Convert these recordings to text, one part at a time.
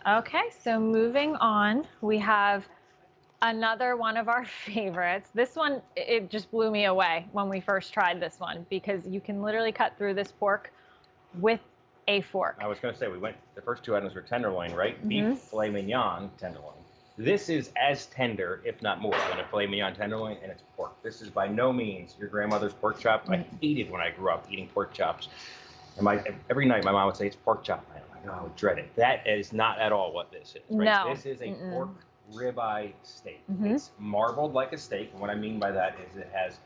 Okay, so moving on, we have another one of our favorites. This one, it just blew me away when we first tried this one because you can literally cut through this pork with a fork. I was going to say, the first two items were tenderloin, right? Beef filet mignon tenderloin. This is as tender, if not more, than a filet mignon tenderloin, and it's pork. This is by no means your grandmother's pork chop. I hated when I grew up eating pork chops. And every night my mom would say, it's pork chop. I'm like, oh, I would dread it. That is not at all what this is, right? No. This is a pork ribeye steak. It's marbled like a steak, and what I mean by that is it has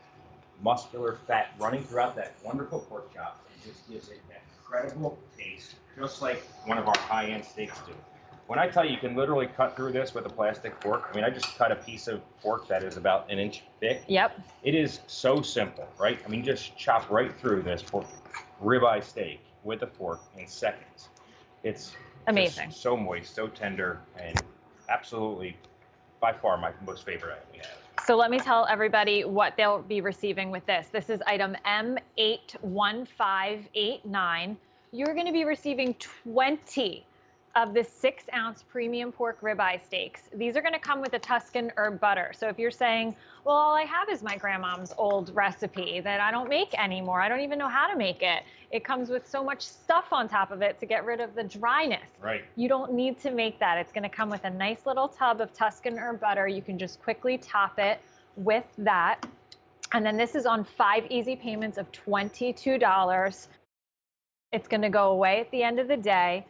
muscular fat running throughout that wonderful pork chop. It just gives it that incredible taste, just like one of our high-end steaks do. When I tell you, you can literally cut through this with a plastic fork. I mean, I just cut a piece of pork that is about an inch thick. Yep. It is so simple, right? I mean, just chop right through this pork ribeye steak with a fork in seconds. It's amazing. So moist, so tender, and absolutely, by far, my most favorite item we have. So let me tell everybody what they'll be receiving with this. This is item M81589. You're going to be receiving 20 of the 6-ounce premium pork ribeye steaks. These are going to come with a Tuscan herb butter. So if you're saying, well, all I have is my grandmom's old recipe that I don't make anymore, I don't even know how to make it. It comes with so much stuff on top of it to get rid of the dryness. Right. You don't need to make that. It's going to come with a nice little tub of Tuscan herb butter. You can just quickly top it with that. And then this is on 5 easy payments of $22. It's going to go away at the end of the day.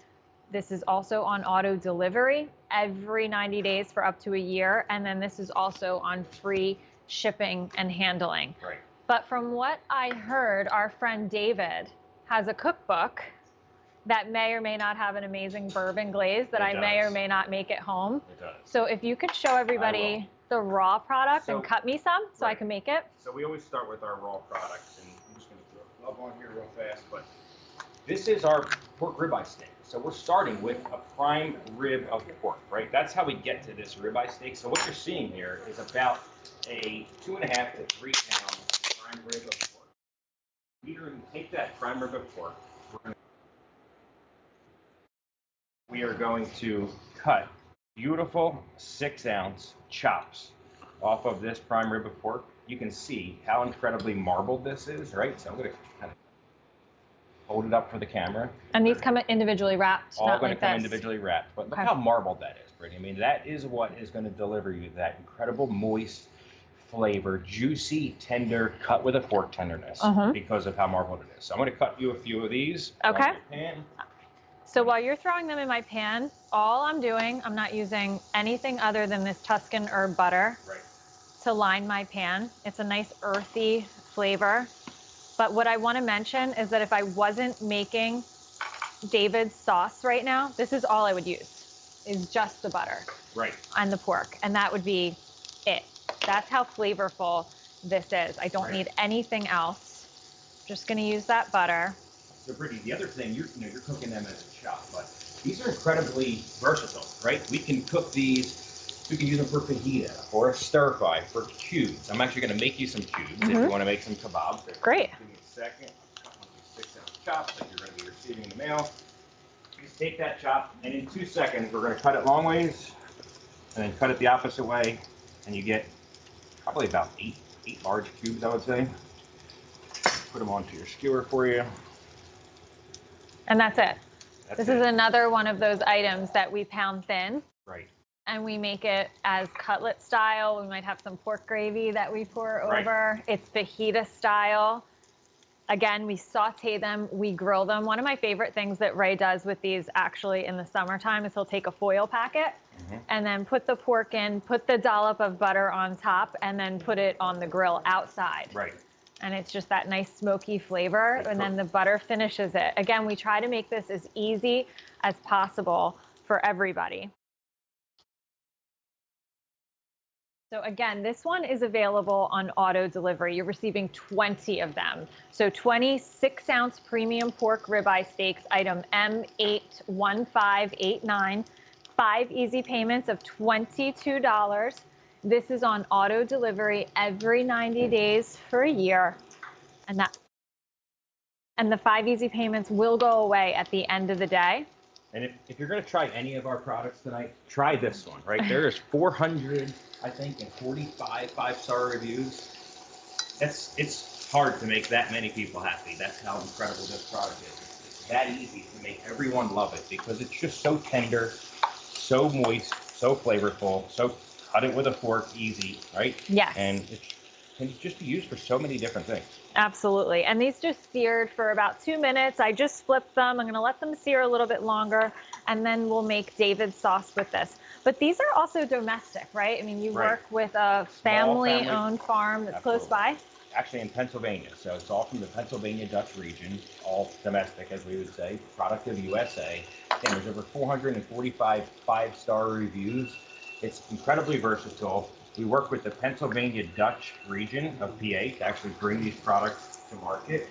This is also on auto delivery every 90 days for up to a year. And then this is also on free shipping and handling. Right. But from what I heard, our friend David has a cookbook that may or may not have an amazing bourbon glaze that I may or may not make at home. It does. So if you could show everybody the raw product and cut me some so I can make it. So we always start with our raw products, and I'm just going to throw a glove on here real fast, but this is our pork ribeye steak. So we're starting with a prime rib of pork, right? That's how we get to this ribeye steak. So what you're seeing here is about a 2.5 to 3 pound prime rib of pork. We're going to take that prime rib of pork. We are going to cut beautiful 6-ounce chops off of this prime rib of pork. You can see how incredibly marbled this is, right? So I'm going to kind of hold it up for the camera. And these come individually wrapped, all not going like to come this. individually wrapped. But look how marbled that is, Brittany. I mean, that is what is going to deliver you that incredible moist flavor, juicy, tender, cut with a fork tenderness because of how marbled it is. So I'm going to cut you a few of these. Okay. Pan. So while you're throwing them in my pan, all I'm doing, I'm not using anything other than this Tuscan herb butter to line my pan. It's a nice earthy flavor. But what I want to mention is that if I wasn't making David's sauce right now, this is all I would use, is just the butter and the pork. And that would be it. That's how flavorful this is. I don't need anything else. Just going to use that butter. So Brittany, the other thing, you're cooking them as a chop, but these are incredibly versatile, right? We can cook these. We can use them for fajita, or a stir fry, for cubes. I'm actually going to make you some cubes if you want to make some kebabs. Great. Give me a second. I'll cut one of these 6-ounce chops that you're going to be receiving in the mail. Just take that chop, and in 2 seconds, we're going to cut it long ways, and then cut it the opposite way, and you get probably about eight large cubes, I would say. Put them onto your skewer for you. And that's it. This is another one of those items that we pound thin. Right. And we make it as cutlet style. We might have some pork gravy that we pour over. It's fajita style. Again, we saute them, we grill them. One of my favorite things that Ray does with these actually in the summertime is he'll take a foil packet and then put the pork in, put the dollop of butter on top, and then put it on the grill outside. Right. And it's just that nice smoky flavor, and then the butter finishes it. Again, we try to make this as easy as possible for everybody. So again, this one is available on auto delivery. You're receiving 20 of them. So 20 6-ounce premium pork ribeye steaks, item M81589, 5 easy payments of $22. This is on auto delivery every 90 days for a year. And the 5 easy payments will go away at the end of the day. And if you're going to try any of our products tonight, try this one, right? There's 400, I think, and 45 5-star reviews. It's hard to make that many people happy. That's how incredible this product is. It's that easy to make everyone love it because it's just so tender, so moist, so flavorful, so cut it with a fork, easy, right? Yes. And it can just be used for so many different things. Absolutely. And these just seared for about 2 minutes. I just flipped them. I'm going to let them sear a little bit longer, and then we'll make David's sauce with this. But these are also domestic, right? I mean, you work with a family-owned farm that's close by. Actually in Pennsylvania. So it's all from the Pennsylvania Dutch region, all domestic, as we would say, product of USA. And there's over 445 5-star reviews. It's incredibly versatile. We work with the Pennsylvania Dutch region of PA to actually bring these products to market.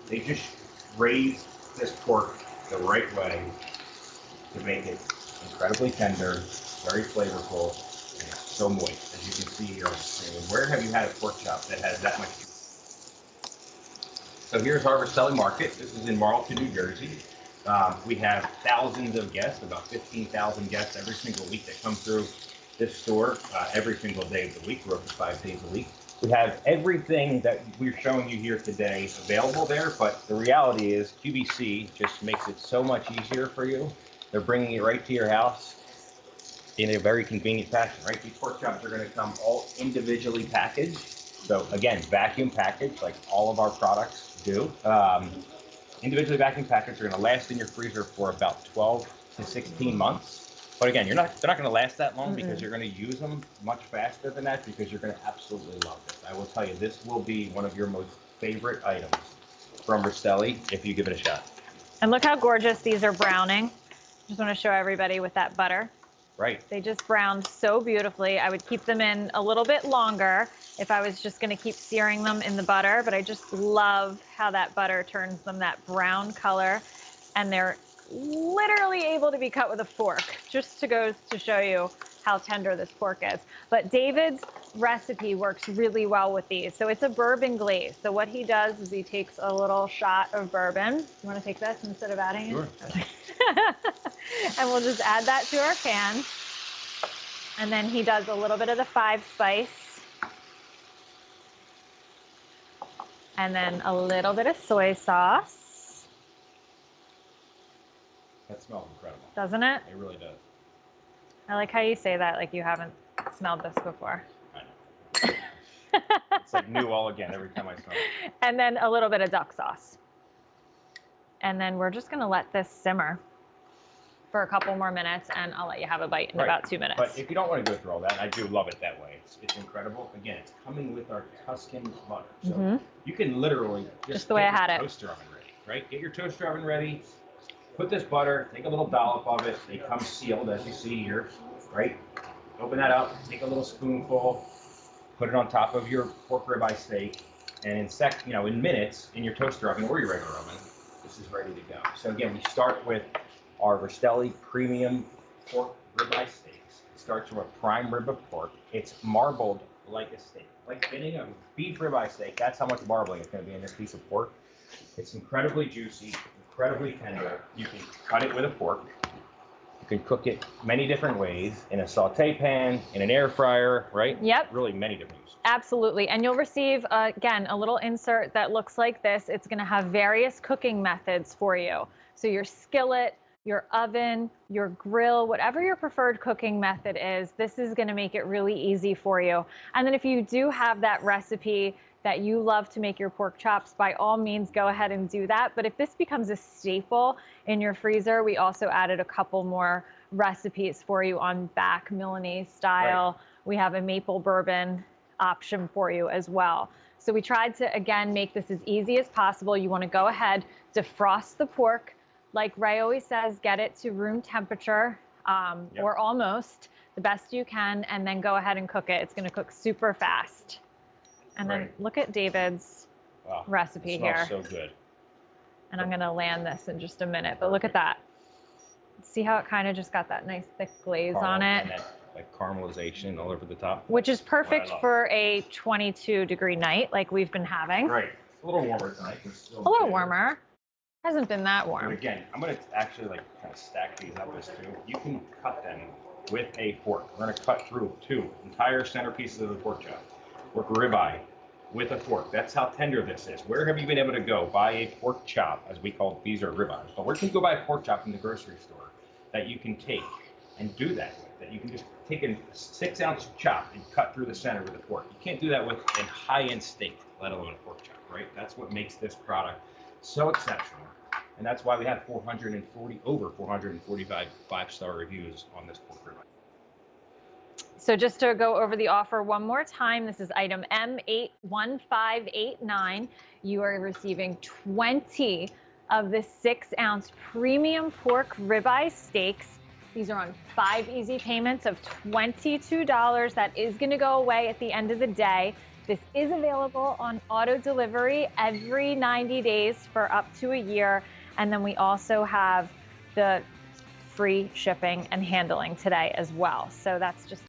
They just raise this pork the right way to make it incredibly tender, very flavorful, and it's so moist, as you can see here on the screen. Where have you had a pork chop that has that much juice? So here's our Rastelli market. This is in Marlton, New Jersey. We have thousands of guests, about 15,000 guests every single week that come through this store every single day of the week. We're open 5 days a week. We have everything that we're showing you here today available there, but the reality is QVC just makes it so much easier for you. They're bringing it right to your house in a very convenient fashion, right? These pork chops are going to come all individually packaged. So again, vacuum packaged like all of our products do. Individually vacuum packaged are going to last in your freezer for about 12 to 16 months. But again, they're not going to last that long because you're going to use them much faster than that because you're going to absolutely love this. I will tell you, this will be one of your most favorite items from Rastelli if you give it a shot. And look how gorgeous these are browning. Just want to show everybody with that butter. Right. They just browned so beautifully. I would keep them in a little bit longer if I was just going to keep searing them in the butter, but I just love how that butter turns them that brown color, and they're literally able to be cut with a fork, just to go to show you how tender this pork is. But David's recipe works really well with these. So it's a bourbon glaze. So what he does is he takes a little shot of bourbon. You want to take this instead of adding it? Sure. And we'll just add that to our pan. And then he does a little bit of the 5-spice. And then a little bit of soy sauce. That smells incredible. Doesn't it? It really does. I like how you say that like you haven't smelled this before. I know. It's like new all again every time I smell it. And then a little bit of duck sauce. And then we're just going to let this simmer for a couple more minutes, and I'll let you have a bite in about 2 minutes. But if you don't want to go through all that, I do love it that way. It's incredible. Again, it's coming with our Tuscan butter. So you can literally just the way I had it. Toaster oven ready, right? Get your toaster oven ready. Put this butter, take a little dollop of it. They come sealed, as you see here, right? Open that up, take a little spoonful, put it on top of your pork ribeye steak, and in minutes, in your toaster oven or your regular oven, this is ready to go. So again, we start with our Rastelli premium pork ribeye steaks. It starts from a prime rib of pork. It's marbled like a steak, like getting a beef ribeye steak. That's how much marbling is going to be in this piece of pork. It's incredibly juicy, incredibly tender. You can cut it with a fork. You can cook it many different ways, in a saute pan, in an air fryer, right? Yep. Really many different uses. Absolutely. And you'll receive, again, a little insert that looks like this. It's going to have various cooking methods for you. So your skillet, your oven, your grill, whatever your preferred cooking method is, this is going to make it really easy for you. And then if you do have that recipe that you love to make your pork chops, by all means, go ahead and do that. But if this becomes a staple in your freezer, we also added a couple more recipes for you on back Milanese style. Right. We have a maple bourbon option for you as well. So we tried to, again, make this as easy as possible. You want to go ahead, defrost the pork. Like Ray always says, get it to room temperature or almost the best you can, and then go ahead and cook it. It's going to cook super fast. And then look at David's recipe here. It smells so good. And I'm going to land this in just a minute, but look at that. See how it kind of just got that nice thick glaze on it? And that, like caramelization all over the top. Which is perfect for a 22-degree night like we've been having. Right. It's a little warmer tonight. A little warmer. Hasn't been that But warm. again, I'm gonna actually like kind of stack these up as two. You can cut them with a fork. We're gonna cut through two entire center pieces of the pork chop. Work ribeye with a fork. That's how tender this is. Where have you been able to go buy a pork chop, as we call these are ribeyes, but where can you go buy a pork chop in the grocery store that you can take and do that with? That you can just take a 6-ounce chop and cut through the center with a fork. You can't do that with a high-end steak, let alone a pork chop, right? That's what makes this product so exceptional. And that's why we have over 445 5-star reviews on this pork ribeye. So just to go over the offer one more time, this is item M81589. You are receiving 20 of the 6-ounce premium pork ribeye steaks. These are on 5 easy payments of $22. That is going to go away at the end of the day. This is available on auto delivery every 90 days for up to a year. And then we also have the free shipping and handling today as well. So that's just